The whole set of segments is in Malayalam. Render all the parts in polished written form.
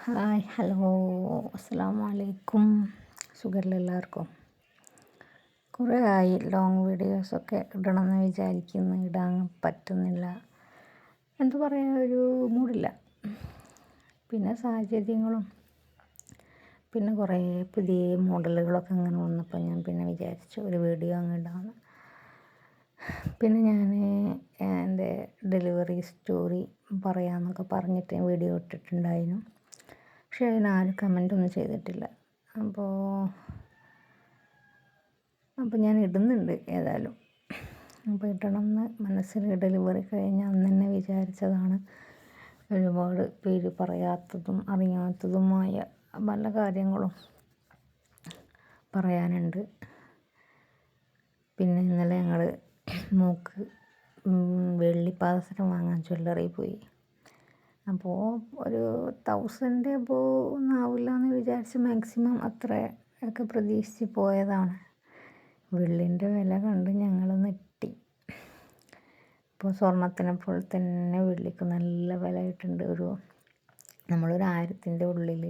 ഹായ് ഹലോ അസ്സലാമു അലൈക്കും. സുഖമല്ലേ എല്ലാവർക്കും? കുറേ ആയി ലോങ് വീഡിയോസൊക്കെ ഇടണമെന്ന് വിചാരിക്കുന്നു, ഇടാൻ പറ്റുന്നില്ല. എന്താ പറയുക, ഒരു മൂടില്ല. പിന്നെ സാഹചര്യങ്ങളും പിന്നെ കുറേ പുതിയ മോഡലുകളൊക്കെ അങ്ങനെ വന്നപ്പോൾ ഞാൻ പിന്നെ വിചാരിച്ചു ഒരു വീഡിയോ അങ്ങ് ഇടാമെന്ന്. പിന്നെ ഞാൻ എൻ്റെ ഡെലിവറി സ്റ്റോറി പറയാമെന്നൊക്കെ പറഞ്ഞിട്ട് വീഡിയോ ഇട്ടിട്ടുണ്ടായിരുന്നു. പക്ഷേ അതിനാരും കമൻ്റൊന്നും ചെയ്തിട്ടില്ല. അപ്പോൾ ഞാൻ ഇടുന്നുണ്ട് ഏതായാലും. അപ്പോൾ ഇടണമെന്ന് മനസ്സിൽ ഡെലിവറി കഴിഞ്ഞ അന്ന് തന്നെ വിചാരിച്ചതാണ്. ഒരുപാട് പേര് പറയാത്തതും അറിയാത്തതുമായ പല കാര്യങ്ങളും പറയാനുണ്ട്. പിന്നെ ഇന്നലെ ഞങ്ങൾ മോൾക്ക് വെള്ളിപ്പാദസരം വാങ്ങാൻ ജ്വല്ലറി പോയി. അപ്പോൾ ഒരു 1000 എബോ ഒന്നും ആവില്ല എന്ന് വിചാരിച്ച് മാക്സിമം അത്രയൊക്കെ പ്രതീക്ഷിച്ച് പോയതാണ്. വെള്ളിൻ്റെ വില കണ്ട് ഞങ്ങൾ നെട്ടി. ഇപ്പോൾ സ്വർണ്ണത്തിനെ പോലെ തന്നെ വെള്ളിക്ക് നല്ല വില ആയിട്ടുണ്ട്. നമ്മളൊരു 1000-ൻ്റെ ഉള്ളിൽ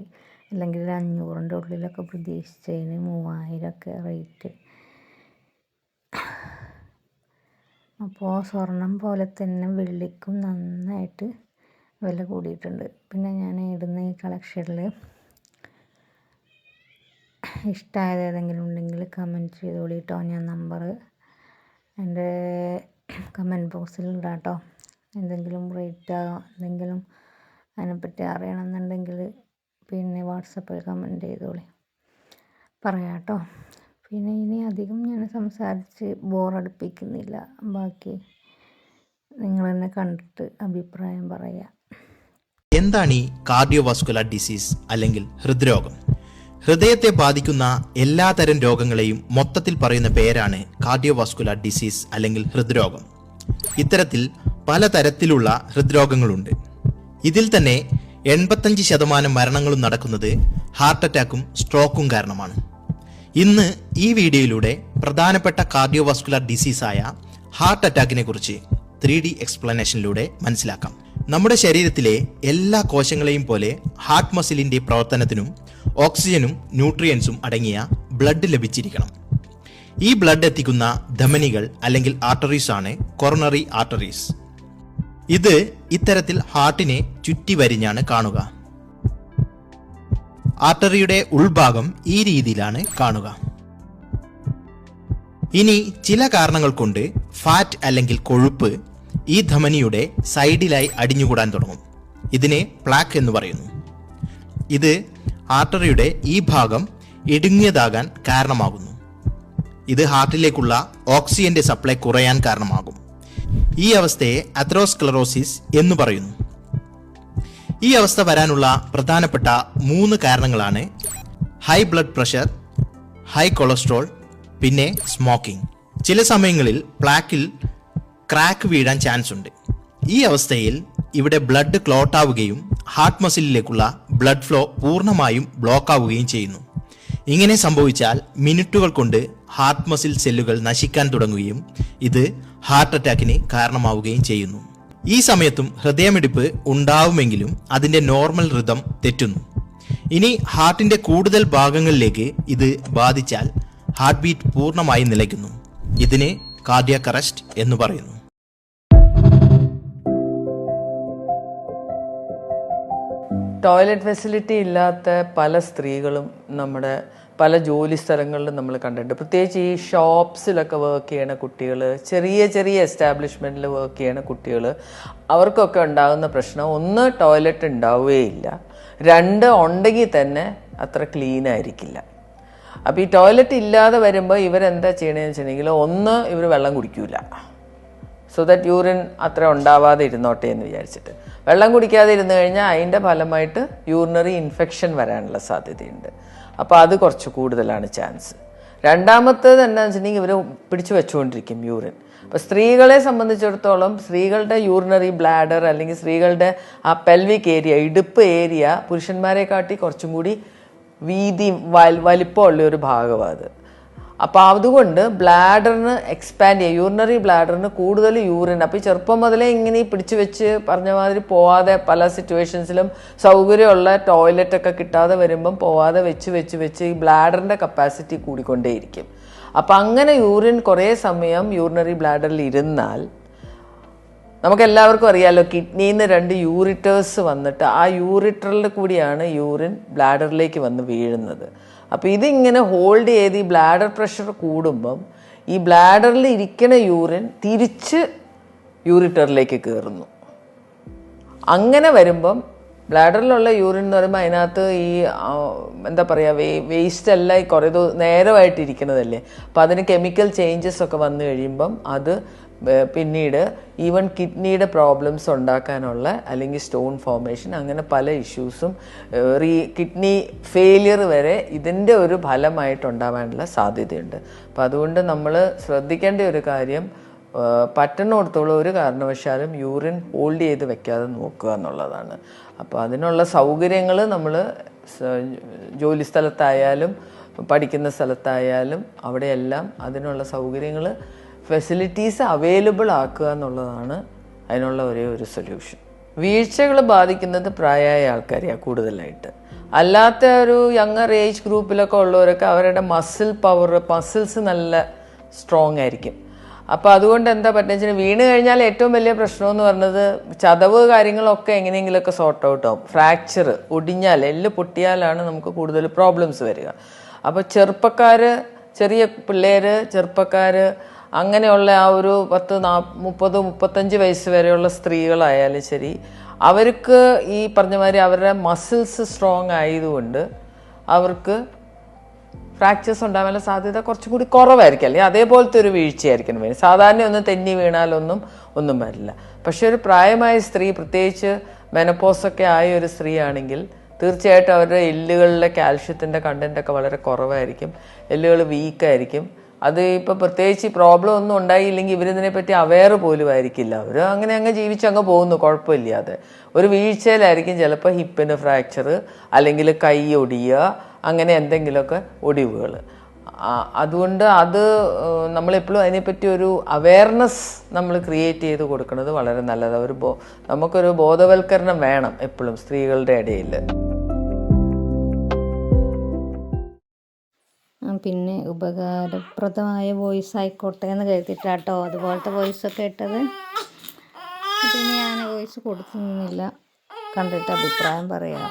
അല്ലെങ്കിൽ ഒരു 500-ൻ്റെ ഉള്ളിലൊക്കെ പ്രതീക്ഷിച്ചതിന് 3000-ഒക്കെ റേറ്റ്. അപ്പോൾ സ്വർണം പോലെ തന്നെ വെള്ളിക്കും നന്നായിട്ട് വില കൂടിയിട്ടുണ്ട്. പിന്നെ ഞാൻ ഇടുന്ന ഈ കളക്ഷനിൽ ഇഷ്ടമായത് ഏതെങ്കിലും ഉണ്ടെങ്കിൽ കമൻറ്റ് ചെയ്തോളൂ കേട്ടോ. ഞാൻ നമ്പർ എൻ്റെ കമൻറ്റ് ബോക്സിൽ ഇടാം കേട്ടോ. എന്തെങ്കിലും റേറ്റോ എന്തെങ്കിലും അതിനെപ്പറ്റി അറിയണമെന്നുണ്ടെങ്കിൽ പിന്നെ വാട്സപ്പിൽ കമൻറ്റ് ചെയ്തോളി, പറയാം കേട്ടോ. പിന്നെ ഇനി അധികം ഞാൻ സംസാരിച്ച് ബോറടിപ്പിക്കുന്നില്ല. ബാക്കി നിങ്ങൾ തന്നെ കണ്ടിട്ട് അഭിപ്രായം പറയുക. എന്താണ് ഈ കാർഡിയോവാസ്കുലർ ഡിസീസ് അല്ലെങ്കിൽ ഹൃദ്രോഗം? ഹൃദയത്തെ ബാധിക്കുന്ന എല്ലാ തരം രോഗങ്ങളെയും മൊത്തത്തിൽ പറയുന്ന പേരാണ് കാർഡിയോവാസ്കുലർ ഡിസീസ് അല്ലെങ്കിൽ ഹൃദ്രോഗം. ഇത്തരത്തിൽ പലതരത്തിലുള്ള ഹൃദ്രോഗങ്ങളുണ്ട്. ഇതിൽ തന്നെ 85% മരണങ്ങളും നടക്കുന്നത് ഹാർട്ട് അറ്റാക്കും സ്ട്രോക്കും കാരണമാണ്. ഇന്ന് ഈ വീഡിയോയിലൂടെ പ്രധാനപ്പെട്ട കാർഡിയോവാസ്കുലർ ഡിസീസായ ഹാർട്ട് അറ്റാക്കിനെ കുറിച്ച് 3D എക്സ്പ്ലനേഷനിലൂടെ മനസ്സിലാക്കാം. നമ്മുടെ ശരീരത്തിലെ എല്ലാ കോശങ്ങളെയും പോലെ ഹാർട്ട് മസിലിന്റെ പ്രവർത്തനത്തിനും ഓക്സിജനും ന്യൂട്രിയൻസും അടങ്ങിയ ബ്ലഡ് ലഭിച്ചിരിക്കണം. ഈ ബ്ലഡ് എത്തിക്കുന്ന ധമനികൾ അല്ലെങ്കിൽ ആർട്ടറീസ് ആണ് കൊറോണറി ആർട്ടറീസ്. ഇത് ഇത്തരത്തിൽ ഹാർട്ടിനെ ചുറ്റി വരിഞ്ഞാണ് കാണുക. ആർട്ടറിയുടെ ഉൾഭാഗം ഈ രീതിയിലാണ് കാണുക. ഇനി ചില കാരണങ്ങൾ കൊണ്ട് ഫാറ്റ് അല്ലെങ്കിൽ കൊഴുപ്പ് ഈ ധമനിയുടെ സൈഡിലായി അടിഞ്ഞുകൂടാൻ തുടങ്ങും. ഇതിനെ പ്ലാക്ക് എന്ന് പറയുന്നു. ഇത് ആർട്ടറിയുടെ ഈ ഭാഗം ഇടുങ്ങിയതാകാൻ കാരണമാകുന്നു. ഇത് ഹാർട്ടിലേക്കുള്ള ഓക്സിജന്റെ സപ്ലൈ കുറയാൻ കാരണമാകും. ഈ അവസ്ഥയെ അതെറോസ്ക്ലറോസിസ് എന്ന് പറയുന്നു. ഈ അവസ്ഥ വരാനുള്ള പ്രധാനപ്പെട്ട 3 കാരണങ്ങളാണ് high blood pressure, high cholesterol, പിന്നെ സ്മോക്കിംഗ്. ചില സമയങ്ങളിൽ പ്ലാക്കിൽ ക്രാക്ക് വീഴാൻ ചാൻസ് ഉണ്ട്. ഈ അവസ്ഥയിൽ ഇവിടെ ബ്ലഡ് ക്ലോട്ട് ആവുകയും ഹാർട്ട് മസിലിലേക്കുള്ള ബ്ലഡ് ഫ്ലോ പൂർണ്ണമായും ബ്ലോക്ക് ആവുകയും ചെയ്യുന്നു. ഇങ്ങനെ സംഭവിച്ചാൽ മിനിറ്റുകൾ കൊണ്ട് ഹാർട്ട് മസിൽ സെല്ലുകൾ നശിക്കാൻ തുടങ്ങുകയും ഇത് ഹാർട്ട് അറ്റാക്കിന് കാരണമാവുകയും ചെയ്യുന്നു. ഈ സമയത്തും ഹൃദയമിടിപ്പ് ഉണ്ടാവുമെങ്കിലും അതിന്റെ നോർമൽ റിതം തെറ്റുന്നു. ഇനി ഹാർട്ടിന്റെ കൂടുതൽ ഭാഗങ്ങളിലേക്ക് ഇത് ബാധിച്ചാൽ ഹാർട്ട് ബീറ്റ് പൂർണ്ണമായി നിലയ്ക്കുന്നു. ഇതിന് കാർഡിയാക് അറസ്റ്റ് എന്ന് പറയുന്നു. ടോയ്ലറ്റ് ഫെസിലിറ്റി ഇല്ലാത്ത പല സ്ത്രീകളും നമ്മുടെ പല ജോലി സ്ഥലങ്ങളിലും നമ്മൾ കണ്ടിട്ടുണ്ട്. പ്രത്യേകിച്ച് ഈ ഷോപ്സിലൊക്കെ വർക്ക് ചെയ്യണ കുട്ടികൾ, ചെറിയ ചെറിയ എസ്റ്റാബ്ലിഷ്മെൻറ്റിൽ വർക്ക് ചെയ്യണ കുട്ടികൾ, അവർക്കൊക്കെ ഉണ്ടാകുന്ന പ്രശ്നം, ഒന്ന് ടോയ്ലറ്റ് ഉണ്ടാവുകയില്ല, 2 ഉണ്ടെങ്കിൽ തന്നെ അത്ര ക്ലീൻ ആയിരിക്കില്ല. അപ്പോൾ ഈ ടോയ്ലറ്റ് ഇല്ലാതെ വരുമ്പോൾ ഇവരെന്താ ചെയ്യണമെന്ന് വെച്ചിട്ടുണ്ടെങ്കിൽ, ഒന്ന് ഇവർ വെള്ളം കുടിക്കില്ല, സോ ദാറ്റ് യൂറിൻ അത്ര ഉണ്ടാവാതെ ഇരുന്നോട്ടെ എന്ന് വിചാരിച്ചിട്ട്. വെള്ളം കുടിക്കാതെ ഇരുന്ന് കഴിഞ്ഞാൽ അതിൻ്റെ ഫലമായിട്ട് യൂറിനറി ഇൻഫെക്ഷൻ വരാനുള്ള സാധ്യതയുണ്ട്. അപ്പോൾ അത് കുറച്ച് കൂടുതലാണ് ചാൻസ്. രണ്ടാമത്തേത് എന്താണെന്ന് വെച്ചിട്ടുണ്ടെങ്കിൽ ഇവർ പിടിച്ചു വെച്ചുകൊണ്ടിരിക്കും യൂറിൻ. അപ്പോൾ സ്ത്രീകളെ സംബന്ധിച്ചിടത്തോളം സ്ത്രീകളുടെ യൂറിനറി ബ്ലാഡർ അല്ലെങ്കിൽ സ്ത്രീകളുടെ ആ പെൽവിക് ഏരിയ, ഇടുപ്പ് ഏരിയ പുരുഷന്മാരെ കാട്ടി കുറച്ചും കൂടി വീതി വലിപ്പമുള്ള ഒരു ഭാഗമാണ് അത്. അപ്പോൾ അതുകൊണ്ട് ബ്ലാഡറിന് എക്സ്പാൻഡ് ചെയ്യുക, യൂറിനറി ബ്ലാഡറിന് കൂടുതൽ യൂറിൻ. അപ്പോൾ ഈ ചെറുപ്പം മുതലേ ഇങ്ങനെ പിടിച്ചു വെച്ച് പറഞ്ഞ മാതിരി പോവാതെ പല സിറ്റുവേഷൻസിലും സൗകര്യമുള്ള ടോയ്ലറ്റൊക്കെ കിട്ടാതെ വരുമ്പം പോവാതെ വെച്ച് ഈ ബ്ലാഡറിൻ്റെ കപ്പാസിറ്റി കൂടിക്കൊണ്ടേയിരിക്കും. അപ്പം അങ്ങനെ യൂറിൻ കുറേ സമയം യൂറിനറി ബ്ലാഡറിൽ ഇരുന്നാൽ നമുക്കെല്ലാവർക്കും അറിയാമല്ലോ, കിഡ്നിയിൽ നിന്ന് 2 യൂറിറ്റേഴ്സ് വന്നിട്ട് ആ യൂറിറ്ററിൽ കൂടിയാണ് യൂറിൻ ബ്ലാഡറിലേക്ക് വന്ന് വീഴുന്നത്. അപ്പോൾ ഇതിങ്ങനെ ഹോൾഡ് ചെയ്ത് ഈ ബ്ലാഡർ പ്രഷർ കൂടുമ്പം ഈ ബ്ലാഡറിൽ ഇരിക്കുന്ന യൂറിൻ തിരിച്ച് യൂറിറ്ററിലേക്ക് കയറുന്നു. അങ്ങനെ വരുമ്പം ബ്ലാഡറിലുള്ള യൂറിൻ എന്ന് പറയുമ്പോൾ അതിനകത്ത് ഈ എന്താ പറയുക, വേസ്റ്റ് എല്ലാം ഈ കുറേ നേരമായിട്ടിരിക്കുന്നതല്ലേ. അപ്പോൾ അതിന് കെമിക്കൽ ചേഞ്ചസ് ഒക്കെ വന്നു കഴിയുമ്പം അത് പിന്നീട് ഈവൻ കിഡ്നിയുടെ പ്രോബ്ലംസ് ഉണ്ടാക്കാനുള്ള, അല്ലെങ്കിൽ സ്റ്റോൺ ഫോർമേഷൻ, അങ്ങനെ പല ഇഷ്യൂസും കിഡ്നി ഫെയിലിയർ വരെ ഇതിൻ്റെ ഒരു ഫലമായിട്ടുണ്ടാവാനുള്ള സാധ്യതയുണ്ട്. അപ്പം അതുകൊണ്ട് നമ്മൾ ശ്രദ്ധിക്കേണ്ട ഒരു കാര്യം, പറ്റുന്നിടത്തോളം ഒരു കാരണവശാലും യൂറിൻ ഹോൾഡ് ചെയ്ത് വെക്കാതെ നോക്കുക എന്നുള്ളതാണ്. അപ്പോൾ അതിനുള്ള സൗകര്യങ്ങൾ നമ്മൾ ജോലി സ്ഥലത്തായാലും പഠിക്കുന്ന സ്ഥലത്തായാലും അവിടെയെല്ലാം അതിനുള്ള സൗകര്യങ്ങൾ, ഫെസിലിറ്റീസ് അവൈലബിൾ ആക്കുക എന്നുള്ളതാണ് അതിനുള്ള ഒരേ ഒരു സൊല്യൂഷൻ. വീഴ്ചകൾ ബാധിക്കുന്നത് പ്രായമായ ആൾക്കാരെയാണ് കൂടുതലായിട്ട്. അല്ലാത്ത ഒരു യങ്ങർ ഏജ് ഗ്രൂപ്പിലൊക്കെ ഉള്ളവരൊക്കെ അവരുടെ മസിൽസ് നല്ല സ്ട്രോങ് ആയിരിക്കും. അപ്പോൾ അതുകൊണ്ട് എന്താ പറ്റുക, വീണ് കഴിഞ്ഞാൽ ഏറ്റവും വലിയ പ്രശ്നമെന്ന് പറഞ്ഞത് ചതവ് കാര്യങ്ങളൊക്കെ എങ്ങനെയെങ്കിലുമൊക്കെ സോർട്ട് ഔട്ട് ആവും. ഫ്രാക്ചർ ഒടിഞ്ഞാൽ, എല്ല് പൊട്ടിയാലാണ് നമുക്ക് കൂടുതൽ പ്രോബ്ലംസ് വരിക. അപ്പോൾ ചെറിയ പിള്ളേർ, ചെറുപ്പക്കാർ, അങ്ങനെയുള്ള ആ ഒരു 30-35 വയസ്സ് വരെയുള്ള സ്ത്രീകളായാലും ശരി, അവർക്ക് ഈ പറഞ്ഞ മാതിരി അവരുടെ മസിൽസ് സ്ട്രോങ് ആയതുകൊണ്ട് അവർക്ക് ഫ്രാക്ചേഴ്സ് ഉണ്ടാകാനുള്ള സാധ്യത കുറച്ചും കൂടി കുറവായിരിക്കും. അല്ലെങ്കിൽ അതേപോലത്തെ ഒരു വീഴ്ചയായിരിക്കും വരും. സാധാരണ ഒന്ന് തെന്നി വീണാലൊന്നും വരില്ല. പക്ഷെ ഒരു പ്രായമായ സ്ത്രീ, പ്രത്യേകിച്ച് മെനപ്പോസൊക്കെ ആയ ഒരു സ്ത്രീ ആണെങ്കിൽ തീർച്ചയായിട്ടും അവരുടെ എല്ലുകളിലെ കാൽഷ്യത്തിൻ്റെ കണ്ടൻറ്റൊക്കെ വളരെ കുറവായിരിക്കും, എല്ലുകൾ വീക്കായിരിക്കും. അത് ഇപ്പോൾ പ്രത്യേകിച്ച് പ്രോബ്ലം ഒന്നും ഉണ്ടായില്ലെങ്കിൽ ഇവരിതിനെപ്പറ്റി അവെയർ പോലും ആയിരിക്കില്ല. അവർ അങ്ങ് ജീവിച്ചങ്ങ് പോകുന്നു കുഴപ്പമില്ലാതെ. ഒരു വീഴ്ചയിലായിരിക്കും ചിലപ്പോൾ ഹിപ്പിന് ഫ്രാക്ചർ, അല്ലെങ്കിൽ കൈ ഒടിയുക, അങ്ങനെ എന്തെങ്കിലുമൊക്കെ ഒടിവുകൾ. അതുകൊണ്ട് നമ്മളെപ്പോഴും അതിനെപ്പറ്റി ഒരു അവെയർനെസ് നമ്മൾ ക്രിയേറ്റ് ചെയ്ത് കൊടുക്കുന്നത് വളരെ നല്ലതാണ്. നമുക്കൊരു ബോധവൽക്കരണം വേണം എപ്പോഴും സ്ത്രീകളുടെ ഇടയിൽ. പിന്നെ ഉപകാരപ്രദമായ വോയിസ് ആയിക്കോട്ടെ എന്ന് കരുതിയിട്ടാട്ടോ അതുപോലത്തെ വോയിസൊക്കെ ഇട്ടത്. പിന്നെ ഞാൻ വോയിസ് കൊടുക്കുന്നില്ല, കണ്ടിട്ട് അഭിപ്രായം പറയാം.